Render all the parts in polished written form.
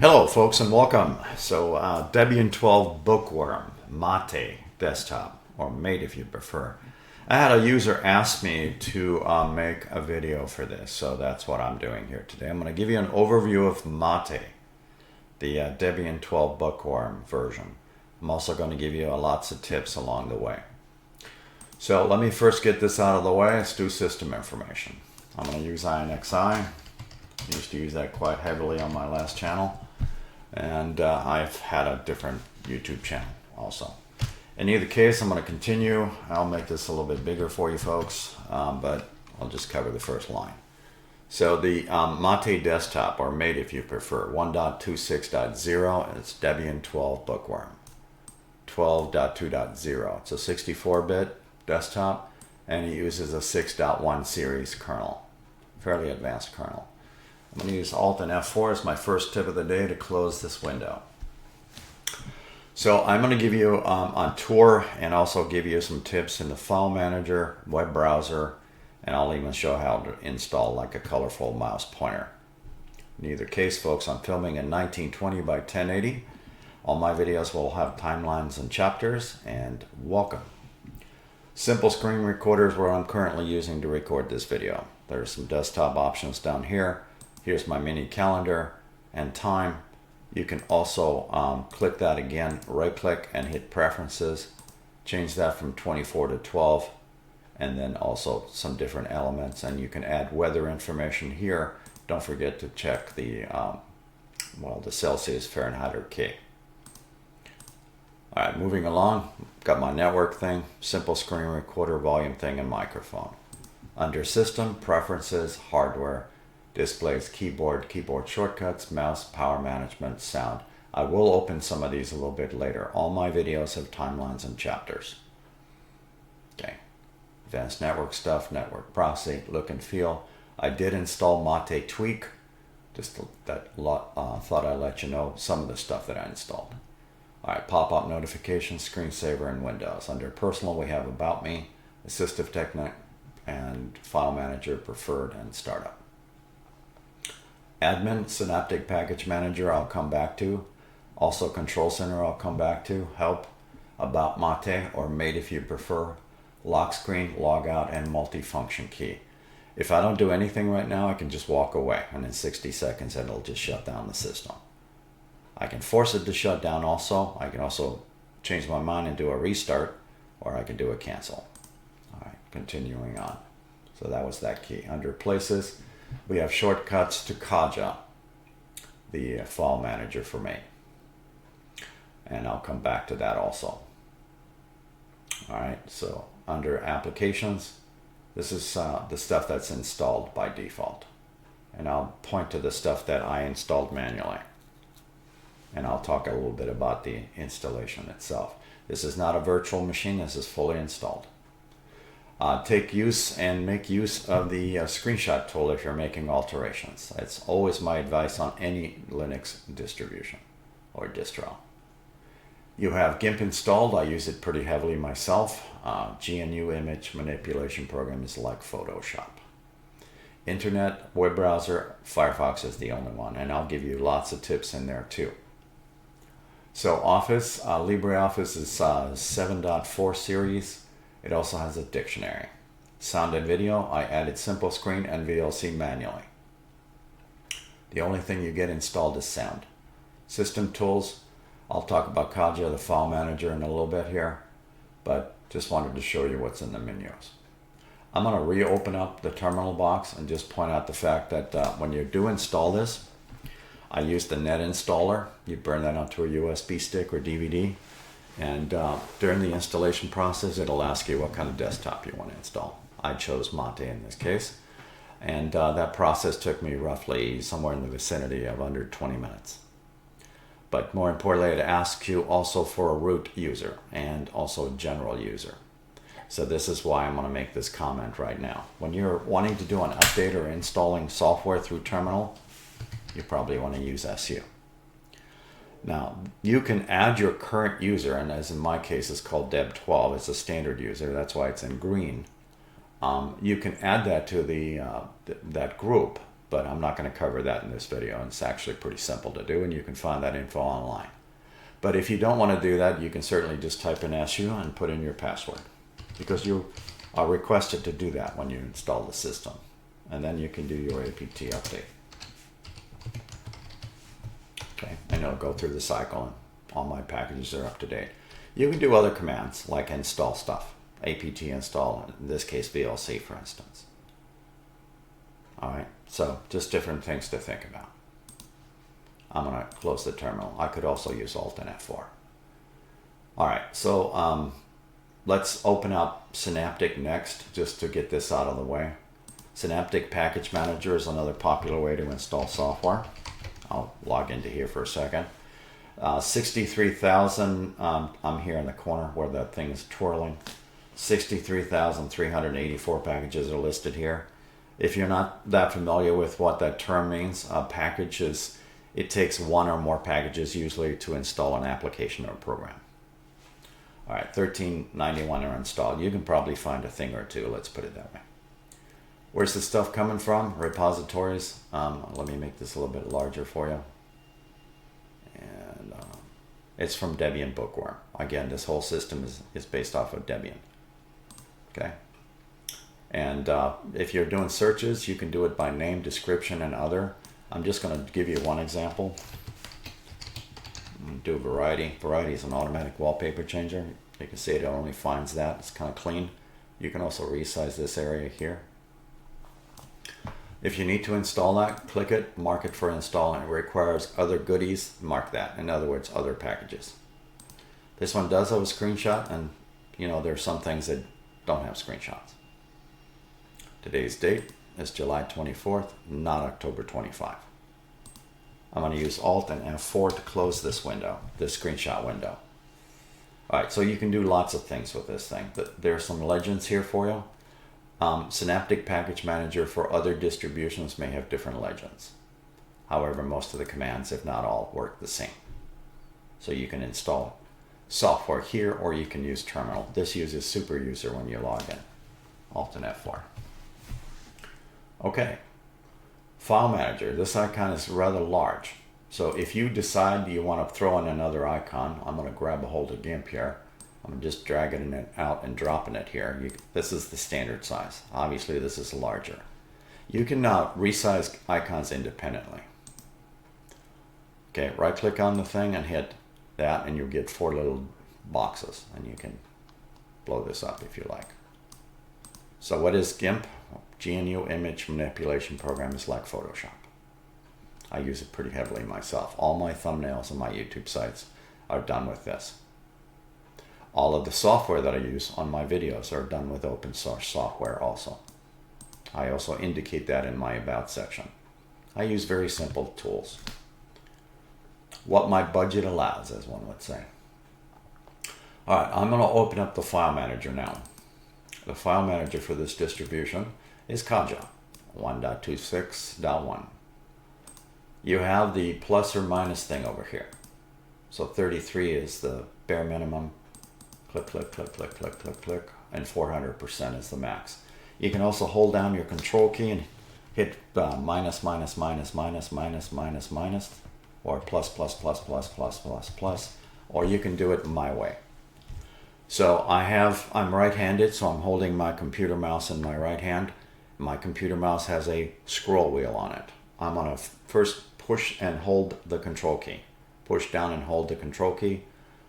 Hello folks and welcome. So Debian 12 Bookworm, Mate desktop, or Mate if you prefer. I had a user ask me to make a video for this, so that's what I'm doing here today. I'm going to give you an overview of Mate, the Debian 12 Bookworm version. I'm also going to give you lots of tips along the way. So let me first get this out of the way. Let's do system information. I'm going to use INXI. I used to use that quite heavily on my last channel. And I've had a different YouTube channel also. In either case, I'm going to continue. I'll make this a little bit bigger for you folks, but I'll just cover the first line. So the Mate desktop, or Mate if you prefer, 1.26.0, it's Debian 12 Bookworm. 12.2.0, it's a 64-bit desktop, and it uses a 6.1 series kernel, fairly advanced kernel. I'm going to use Alt and F4 as my first tip of the day to close this window. So I'm going to give you a tour and also give you some tips in the file manager, web browser, and I'll even show how to install like a colorful mouse pointer. In either case, folks, I'm filming in 1920 by 1080. All my videos will have timelines and chapters, and welcome. Simple screen recorder is what I'm currently using to record this video. There's some desktop options down here. Here's my mini calendar and time. You can also click that again, right click and hit preferences, change that from 24 to 12, and then also some different elements, and you can add weather information here. Don't forget to check the the Celsius, Fahrenheit, or K. All right, moving along, got my network thing, simple screen recorder, volume thing, and microphone. Under system, preferences, hardware, displays, keyboard shortcuts, mouse, power management, sound. I will open some of these a little bit later. All my videos have timelines and chapters. Okay, advanced network stuff, network proxy, look and feel. I did install Mate Tweak. Just thought I'd let you know some of the stuff that I installed. All right, pop-up notifications, screensaver, and Windows. Under personal, we have About Me, Assistive Technique, and File Manager, Preferred, and Startup. Admin, Synaptic Package Manager, I'll come back to. Also Control Center, I'll come back to. Help, About Mate, or Mate if you prefer. Lock screen, logout, and multifunction key. If I don't do anything right now, I can just walk away, and in 60 seconds it'll just shut down the system. I can force it to shut down also. I can also change my mind and do a restart, or I can do a cancel. All right, continuing on. So that was that key. Under places, we have shortcuts to Kaja, the file manager for me. And I'll come back to that also. All right, so under applications, this is the stuff that's installed by default. And I'll point to the stuff that I installed manually. And I'll talk a little bit about the installation itself. This is not a virtual machine, this is fully installed. Take use and make use of the screenshot tool if you're making alterations. It's always my advice on any Linux distribution or distro. You have GIMP installed. I use it pretty heavily myself. GNU image manipulation program is like Photoshop. Internet, web browser, Firefox is the only one, and I'll give you lots of tips in there too. So Office, LibreOffice is 7.4 series. It also has a dictionary. Sound and video, I added Simple Screen and VLC manually. The only thing you get installed is sound. System tools, I'll talk about Kaja, the file manager, in a little bit here, but just wanted to show you what's in the menus. I'm going to reopen up the terminal box and just point out the fact that when you do install this, I use the net installer. You burn that onto a USB stick or DVD. And during the installation process, it'll ask you what kind of desktop you want to install. I chose Mate in this case. And that process took me roughly somewhere in the vicinity of under 20 minutes. But more importantly, it asks you also for a root user and also a general user. So this is why I'm going to make this comment right now. When you're wanting to do an update or installing software through terminal, you probably want to use SU. Now, you can add your current user, and as in my case, it's called Deb12. It's a standard user. That's why it's in green. You can add that to that group but I'm not going to cover that in this video. And it's actually pretty simple to do, and you can find that info online. But if you don't want to do that, you can certainly just type in SU and put in your password, because you are requested to do that when you install the system. And then you can do your apt update. Okay, and it'll go through the cycle, and all my packages are up to date. You can do other commands like install stuff, apt install, in this case VLC for instance. Alright, so just different things to think about. I'm going to close the terminal. I could also use Alt and F4. Alright, so let's open up Synaptic next, just to get this out of the way. Synaptic Package Manager is another popular way to install software. I'll log into here for a second. 63,000, I'm here in the corner where that thing is twirling. 63,384 packages are listed here. If you're not that familiar with what that term means, a package is, it takes one or more packages usually to install an application or program. All right, 1391 are installed. You can probably find a thing or two, let's put it that way. Where's the stuff coming from? Repositories. Let me make this a little bit larger for you. And it's from Debian Bookworm. Again, this whole system is based off of Debian. Okay. And if you're doing searches, you can do it by name, description, and other. I'm just going to give you one example. Do variety. Variety is an automatic wallpaper changer. You can see it only finds that. It's kind of clean. You can also resize this area here. If you need to install that, click it, mark it for install, and it requires other goodies, mark that. In other words, other packages. This one does have a screenshot, and you know, there are some things that don't have screenshots. Today's date is July 24th, not October 25. I'm going to use Alt and F4 to close this window, this screenshot window. Alright, so you can do lots of things with this thing. There are some legends here for you. Synaptic Package Manager for other distributions may have different legends. However, most of the commands, if not all, work the same. So you can install software here, or you can use terminal. This uses super user when you log in. Alt and F4. Okay. File Manager. This icon is rather large. So if you decide you want to throw in another icon, I'm going to grab a hold of GIMP here. I'm just dragging it out and dropping it here. This is the standard size. Obviously, this is larger. You can now resize icons independently. Okay, right-click on the thing and hit that, and you'll get 4 little boxes, and you can blow this up if you like. So what is GIMP? GNU Image Manipulation Program is like Photoshop. I use it pretty heavily myself. All my thumbnails on my YouTube sites are done with this. All of the software that I use on my videos are done with open source software also. I also indicate that in my About section. I use very simple tools. What my budget allows, as one would say. Alright, I'm going to open up the File Manager now. The File Manager for this distribution is Kaja 1.26.1. You have the plus or minus thing over here. So 33 is the bare minimum. Click, click, click, click, click, click, click, and 400% is the max. You can also hold down your control key and hit minus, minus, minus, minus, minus, minus, minus, or plus, plus, plus, plus, plus, plus, plus, or you can do it my way. So I'm right-handed, so I'm holding my computer mouse in my right hand. My computer mouse has a scroll wheel on it. I'm going to first push and hold the control key. Push down and hold the control key.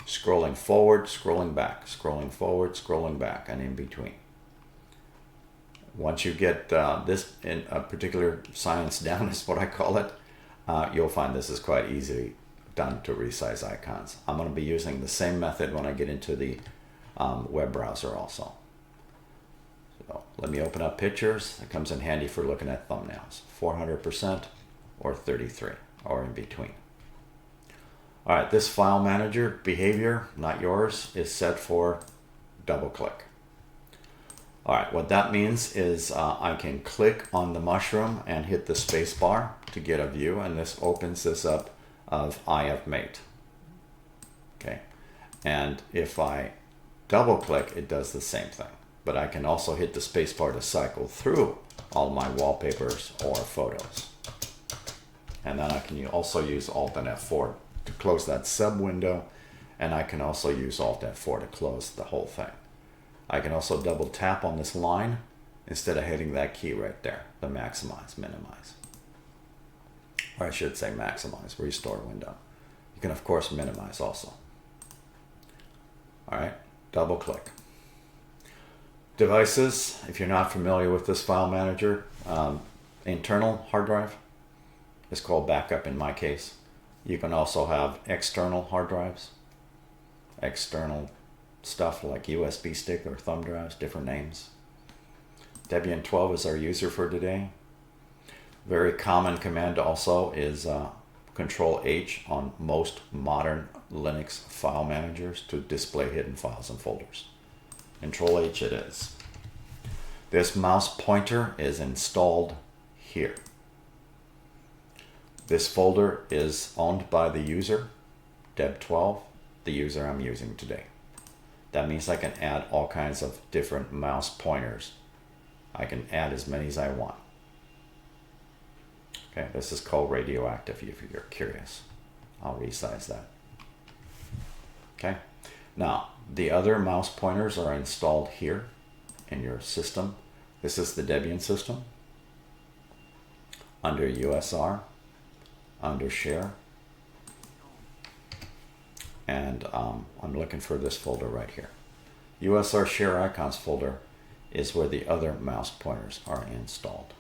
Scrolling forward, scrolling back, scrolling forward, scrolling back, and in between. Once you get this in a particular science down, is what I call it, you'll find this is quite easily done to resize icons. I'm going to be using the same method when I get into the web browser also. So let me open up pictures. It comes in handy for looking at thumbnails. 400% or 33 or in between. All right, this File Manager behavior, not yours, is set for double click. All right, what that means is I can click on the mushroom and hit the space bar to get a view, and this opens this up of IFMate. Okay, and if I double click, it does the same thing, but I can also hit the space bar to cycle through all my wallpapers or photos. And then I can also use Alt and F4 to close that sub window, and I can also use Alt F4 to close the whole thing. I can also double tap on this line instead of hitting that key right there, the maximize, minimize. Or I should say maximize, restore window. You can of course minimize also. All right, double click. Devices, if you're not familiar with this file manager, internal hard drive is called backup in my case. You can also have external hard drives, external stuff like USB stick or thumb drives, different names. Debian 12 is our user for today. Very common command also is Control H on most modern Linux file managers to display hidden files and folders. Control H it is. This mouse pointer is installed here. This folder is owned by the user, Deb12, the user I'm using today. That means I can add all kinds of different mouse pointers. I can add as many as I want. Okay, this is called radioactive if you're curious. I'll resize that. Okay, now the other mouse pointers are installed here in your system. This is the Debian system. Under USR, under share, and I'm looking for this folder right here. USR share icons folder is where the other mouse pointers are installed.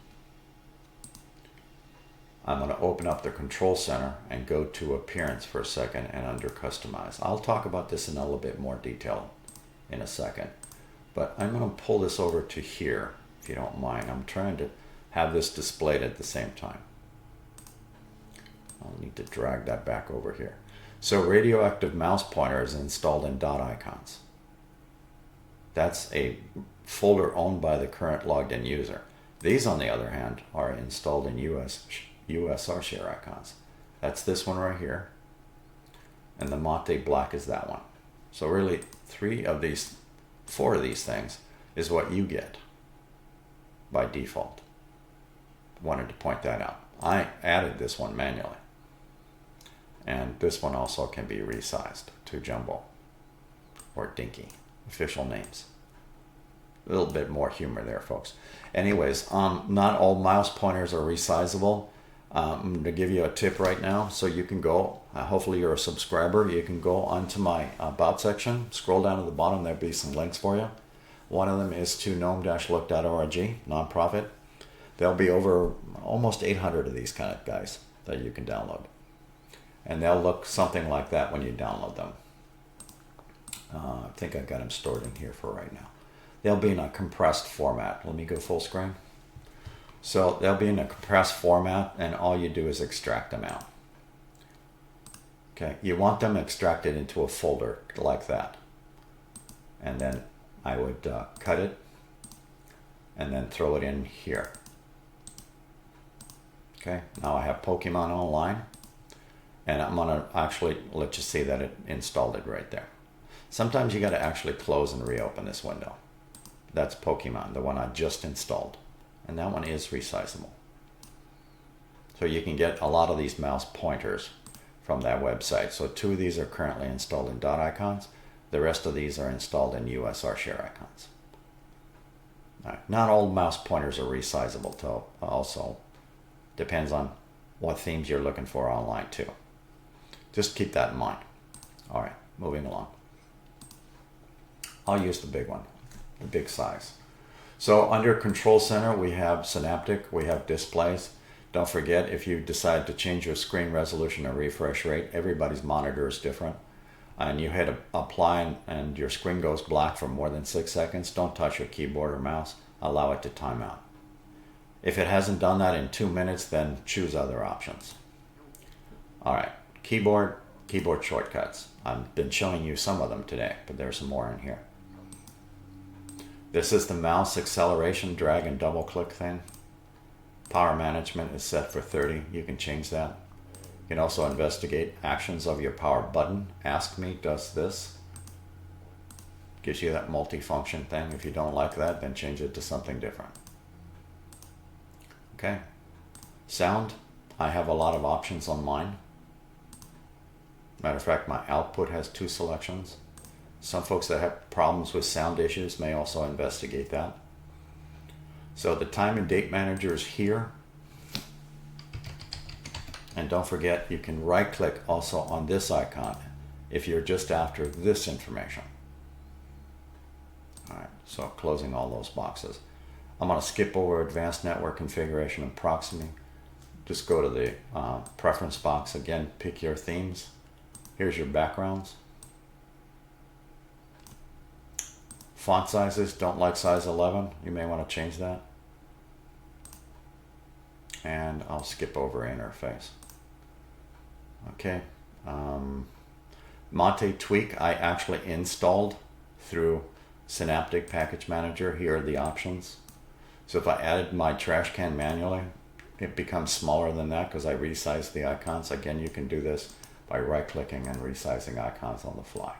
I'm going to open up the control center and go to appearance for a second and under customize. I'll talk about this in a little bit more detail in a second, but I'm going to pull this over to here if you don't mind. I'm trying to have this displayed at the same time. I'll need to drag that back over here. So radioactive mouse pointer is installed in .icons. That's a folder owned by the current logged in user. These, on the other hand, are installed in USR share icons. That's this one right here. And the Mate black is that one. So really 4 of these things is what you get by default. Wanted to point that out. I added this one manually. And this one also can be resized to jumbo or dinky, official names. A little bit more humor there, folks. Anyways, not all mouse pointers are resizable. I'm going to give you a tip right now, so you can go, hopefully you're a subscriber, you can go onto my About section, scroll down to the bottom, there'll be some links for you. One of them is to gnome-look.org, nonprofit. There'll be over almost 800 of these kind of guys that you can download. And they'll look something like that when you download them. I think I got them stored in here for right now. They'll be in a compressed format. Let me go full screen. So they'll be in a compressed format, and all you do is extract them out. Okay, you want them extracted into a folder like that. And then I would cut it and then throw it in here. Okay, now I have Pokemon Online. And I'm gonna actually let you see that it installed it right there. Sometimes you gotta actually close and reopen this window. That's Pokemon, the one I just installed. And that one is resizable. So you can get a lot of these mouse pointers from that website. So 2 of these are currently installed in .icons. The rest of these are installed in USR share icons. All right. Not all mouse pointers are resizable, though. Also depends on what themes you're looking for online too. Just keep that in mind. All right, moving along. I'll use the big one, the big size. So under Control Center, we have Synaptic, we have displays. Don't forget, if you decide to change your screen resolution or refresh rate, everybody's monitor is different. And you hit apply and your screen goes black for more than 6 seconds, don't touch your keyboard or mouse, allow it to time out. If it hasn't done that in 2 minutes, then choose other options. All right. Keyboard shortcuts. I've been showing you some of them today, but there's some more in here. This is the mouse acceleration, drag and double click thing. Power management is set for 30. You can change that. You can also investigate actions of your power button. Ask Me does this. Gives you that multifunction thing. If you don't like that, then change it to something different. Okay. Sound. I have a lot of options on mine. Matter of fact, my output has 2 selections. Some folks that have problems with sound issues may also investigate that. So the time and date manager is here. And don't forget, you can right click also on this icon if you're just after this information. All right, so closing all those boxes. I'm going to skip over advanced network configuration and proxy. Just go to the preference box again, pick your themes. Here's your backgrounds. Font sizes, don't like size 11. You may want to change that. And I'll skip over interface. Okay. Mate Tweak I actually installed through Synaptic Package Manager. Here are the options. So if I added my trash can manually, it becomes smaller than that because I resized the icons. Again, you can do this by right-clicking and resizing icons on the fly.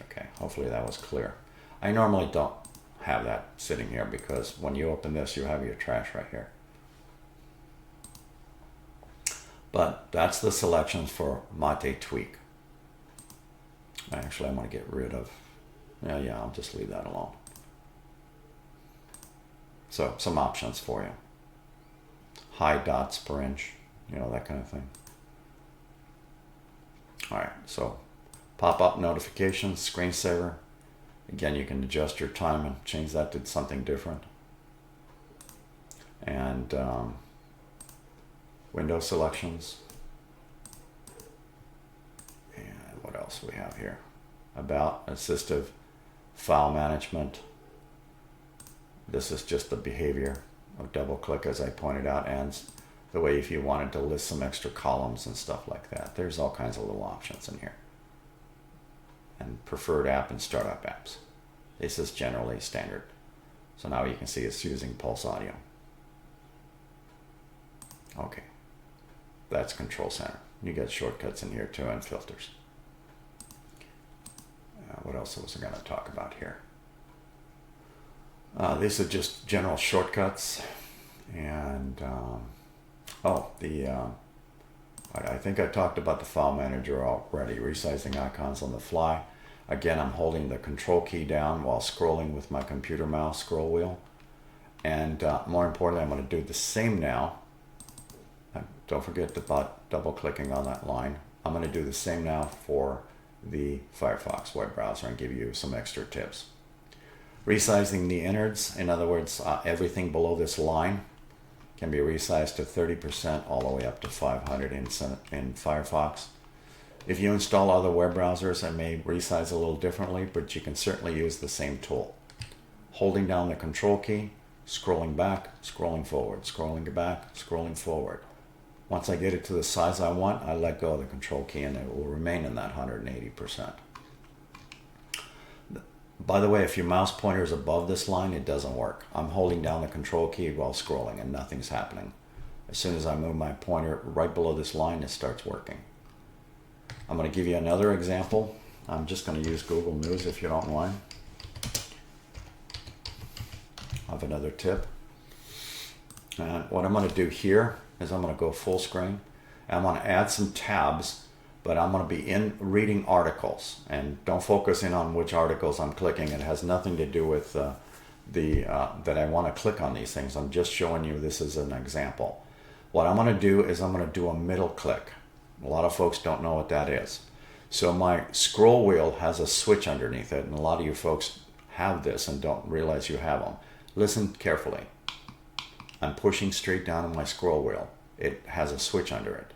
Okay, hopefully that was clear. I normally don't have that sitting here because when you open this, you have your trash right here. But that's the selections for Mate Tweak. Actually, I'm going to get rid of, yeah, I'll just leave that alone. So some options for you. High dots per inch, you know, that kind of thing. All right, so pop-up notifications, screensaver. Again, you can adjust your time and change that to something different. And window selections. And what else we have here? About assistive file management. This is just the behavior of double click, as I pointed out, and the way if you wanted to list some extra columns and stuff like that. There's all kinds of little options in here. And preferred app and startup apps. This is generally standard. So now you can see it's using Pulse Audio. Okay. That's Control Center. You get shortcuts in here too and filters. What else was I going to talk about here? These are just general shortcuts. And I think I talked about the file manager already, resizing icons on the fly. Again, I'm holding the control key down while scrolling with my computer mouse scroll wheel. And more importantly, I'm going to do the same now. Don't forget about double clicking on that line. I'm going to do the same now for the Firefox web browser and give you some extra tips. Resizing the innards, in other words, everything below this line can be resized to 30% all the way up to 500 in Firefox. If you install other web browsers, it may resize a little differently, but you can certainly use the same tool. Holding down the control key, scrolling back, scrolling forward, scrolling back, scrolling forward. Once I get it to the size I want, I let go of the control key and it will remain in that 180%. By the way, if your mouse pointer is above this line, it doesn't work. I'm holding down the control key while scrolling and nothing's happening. As soon as I move my pointer right below this line, it starts working. I'm going to give you another example. I'm just going to use Google News if you don't mind. I have another tip. And what I'm going to do here is I'm going to go full screen. I'm going to add some tabs, but I'm going to be reading articles. And don't focus in on which articles I'm clicking. It has nothing to do with that I want to click on these things. I'm just showing you this as an example. What I'm going to do is I'm going to do a middle click. A lot of folks don't know what that is. So my scroll wheel has a switch underneath it, and a lot of you folks have this and don't realize you have them. Listen carefully. I'm pushing straight down on my scroll wheel. It has a switch under it.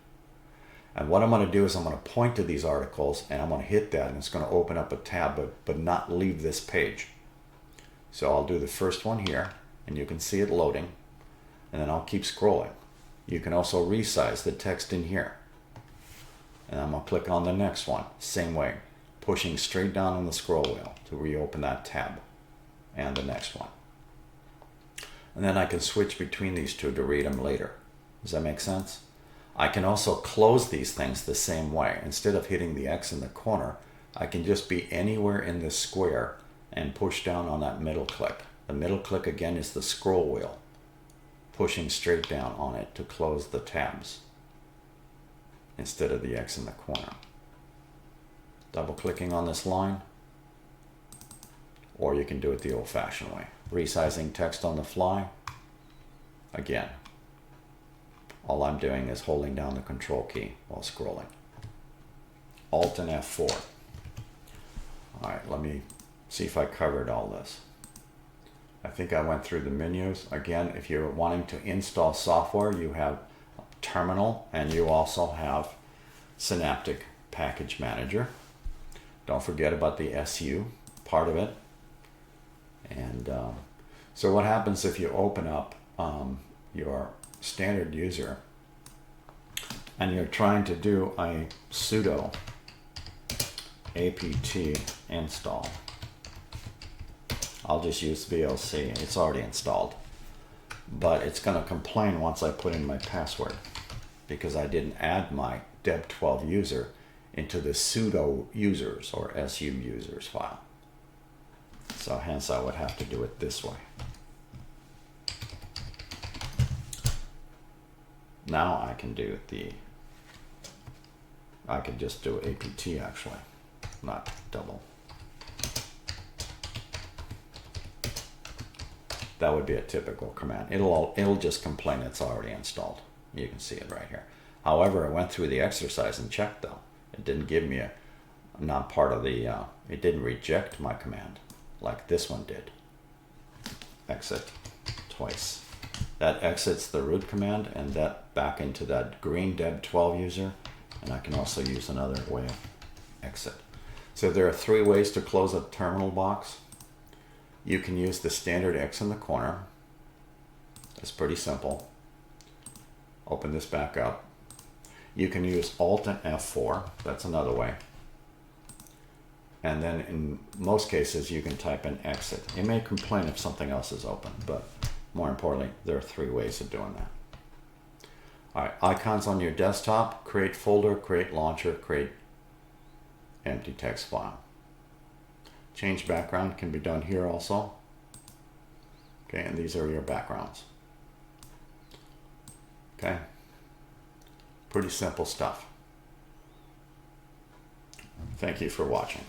And what I'm going to do is I'm going to point to these articles and I'm going to hit that and it's going to open up a tab but not leave this page. So I'll do the first one here and you can see it loading and then I'll keep scrolling. You can also resize the text in here. And I'm going to click on the next one. Same way. Pushing straight down on the scroll wheel to reopen that tab and the next one. And then I can switch between these two to read them later. Does that make sense? I can also close these things the same way. Instead of hitting the X in the corner, I can just be anywhere in this square and push down on that middle click. The middle click again is the scroll wheel. pushing straight down on it to close the tabs instead of the X in the corner. Double clicking on this line, or you can do it the old-fashioned way. Resizing text on the fly. Again, all I'm doing is holding down the control key while scrolling. Alt and F4. All right, let me see if I covered all this. I think I went through the menus. Again, if you're wanting to install software, you have Terminal, and you also have Synaptic Package Manager. Don't forget about the SU part of it. And so what happens if you open up your standard user and you're trying to do a sudo apt install. I'll just use VLC. It's already installed, but it's going to complain once I put in my password because I didn't add my deb12 user into the sudo users or su users file. So hence I would have to do it this way. Now I can do I could just do apt actually, not double. That would be a typical command. It'll just complain it's already installed. You can see it right here. However, I went through the exercise and checked though. It didn't give me not part of the, it didn't reject my command like this one did. Exit twice. That exits the root command and that back into that green deb12 user. And I can also use another way of exit. So there are 3 ways to close a terminal box. You can use the standard X in the corner. It's pretty simple. Open this back up. You can use Alt and F4. That's another way. And then in most cases, you can type in exit. It may complain if something else is open, but more importantly, there are 3 ways of doing that. All right, icons on your desktop, create folder, create launcher, create empty text file. Change background can be done here also. Okay, and these are your backgrounds. Okay, pretty simple stuff. Thank you for watching.